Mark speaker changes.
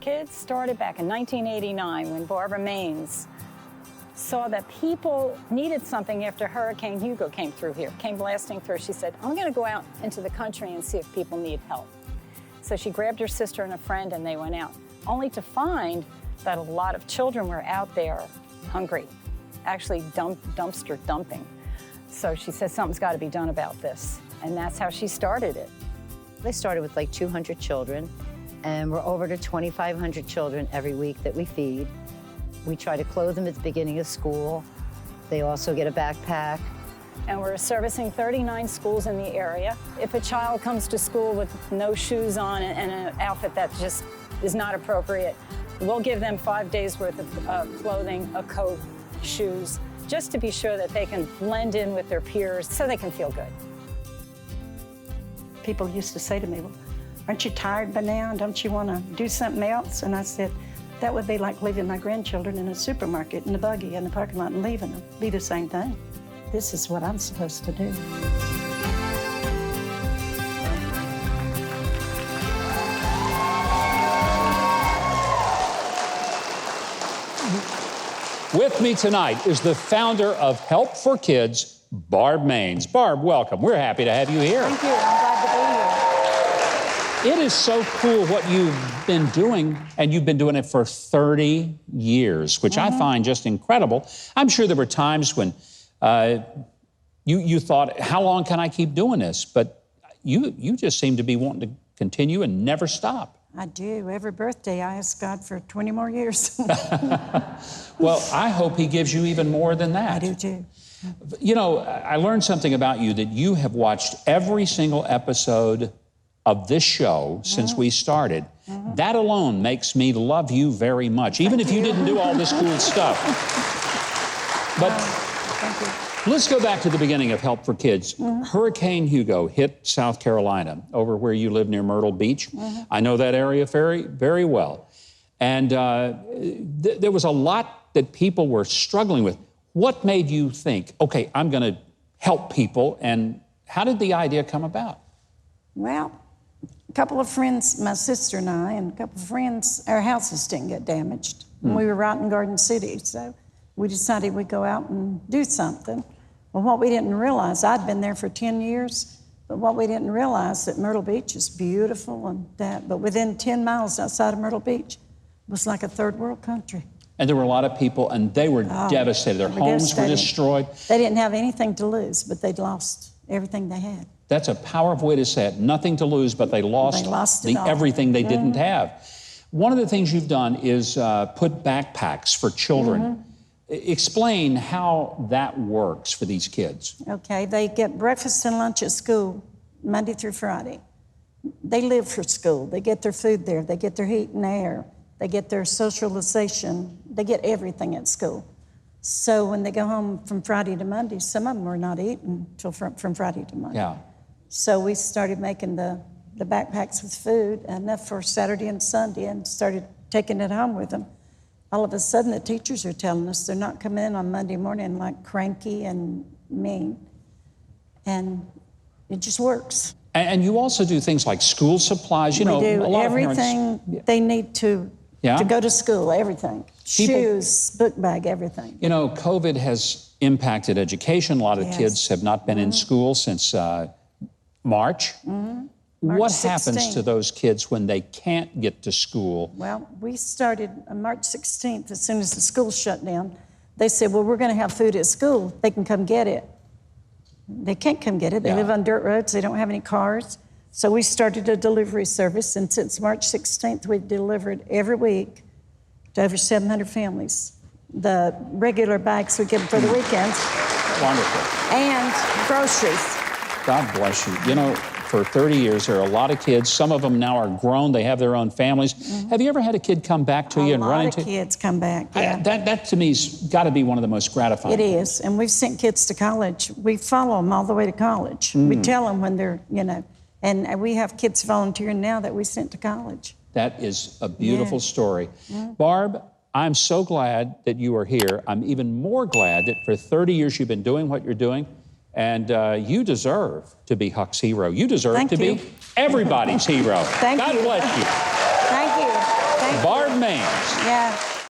Speaker 1: Kids started back in 1989 when Barbara Maines saw that people needed something after Hurricane Hugo came through here, came blasting through. She said, I'm going to go out into the country and see if people need help. So she grabbed her sister and a friend and they went out, only to find that a lot of children were out there hungry, actually dumpster dumping. So she said, something's got to be done about this. And that's how she started it.
Speaker 2: They started with like 200 children, and we're over to 2,500 children every week that we feed. We try to clothe them at the beginning of school. They also get a backpack.
Speaker 1: And we're servicing 39 schools in the area. If a child comes to school with no shoes on and an outfit that just is not appropriate, we'll give them 5 days worth of clothing, a coat, shoes, just to be sure that they can blend in with their peers so they can feel good.
Speaker 3: People used to say to me, well, aren't you tired by now? Don't you want to do something else? And I said, that would be like leaving my grandchildren in a supermarket in a buggy in the parking lot and leaving them. Be the same thing. This is what I'm supposed to do.
Speaker 4: With me tonight is the founder of Help for Kids, Barb Maines. Barb, welcome. We're happy to have you here.
Speaker 3: Thank you. I'm glad to be here.
Speaker 4: It is so cool what you've been doing, and you've been doing it for 30 years, which I find just incredible. I'm sure there were times when you thought, how long can I keep doing this? But you just seem to be wanting to continue and never stop.
Speaker 3: I do. Every birthday, I ask God for 20 more years.
Speaker 4: Well, I hope He gives you even more than that.
Speaker 3: I do, too.
Speaker 4: You know, I learned something about you, that you have watched every single episode of this show since we started. That alone makes me love you very much, even if you didn't do all this cool stuff. But let's go back to the beginning of Help for Kids. Hurricane Hugo hit South Carolina, over where you live near Myrtle Beach. I know that area very, very well. And there was a lot that people were struggling with. What made you think, okay, I'm going to help people, and how did the idea come about?
Speaker 3: Well, a couple of friends, my sister and I, and a couple of friends, our houses didn't get damaged. And we were right in Garden City, so we decided we'd go out and do something. Well, what we didn't realize, I'd been there for 10 years, but what we didn't realize that Myrtle Beach is beautiful and that, but within 10 miles outside of Myrtle Beach, it was like a third world country.
Speaker 4: And there were a lot of people, and they were devastated. Their homes were destroyed.
Speaker 3: They didn't have anything to lose, but they'd lost everything they had.
Speaker 4: That's a powerful way to say it. Nothing to lose, but they lost everything they didn't have. One of the things you've done is put backpacks for children. Explain how that works for these kids.
Speaker 3: Okay, they get breakfast and lunch at school Monday through Friday. They live for school. They get their food there. They get their heat and air. They get their socialization. They get everything at school. So when they go home from Friday to Monday, some of them are not eating until from Friday to Monday.
Speaker 4: Yeah.
Speaker 3: So we started making the backpacks with food, enough for Saturday and Sunday, and started taking it home with them. All of a sudden, the teachers are telling us they're not coming in on Monday morning like cranky and mean. And it just works.
Speaker 4: And you also do things like school supplies. You know,
Speaker 3: we do
Speaker 4: a lot
Speaker 3: everything
Speaker 4: of parents,
Speaker 3: they need to go to school, everything. Shoes, book bag, everything.
Speaker 4: You know, COVID has impacted education. A lot of kids have not been in school since March. What happens to those kids when they can't get to school?
Speaker 3: Well, we started on March 16th, as soon as the school shut down. They said, well, we're going to have food at school. They can come get it. They can't come get it. They live on dirt roads. They don't have any cars. So we started a delivery service, and since March 16th, we've delivered every week to over 700 families. The regular bags we give them for the weekends.
Speaker 4: Wonderful.
Speaker 3: And groceries.
Speaker 4: God bless you. You know, for 30 years, there are a lot of kids. Some of them now are grown. They have their own families. Have you ever had a kid come back to you and run into you?
Speaker 3: A lot of kids come back,
Speaker 4: That to me has got to be one of the most gratifying.
Speaker 3: It is, and we've sent kids to college. We follow them all the way to college. We tell them when they're, you know, and we have kids volunteering now that we sent to college.
Speaker 4: That is a beautiful story. Barb, I'm so glad that you are here. I'm even more glad that for 30 years you've been doing what you're doing. And you deserve to be Huck's hero. You deserve to be everybody's hero.
Speaker 3: Thank you.
Speaker 4: God bless you.
Speaker 3: Thank you. you. Thank
Speaker 4: Barb
Speaker 3: you.
Speaker 4: Maines.
Speaker 3: Yeah.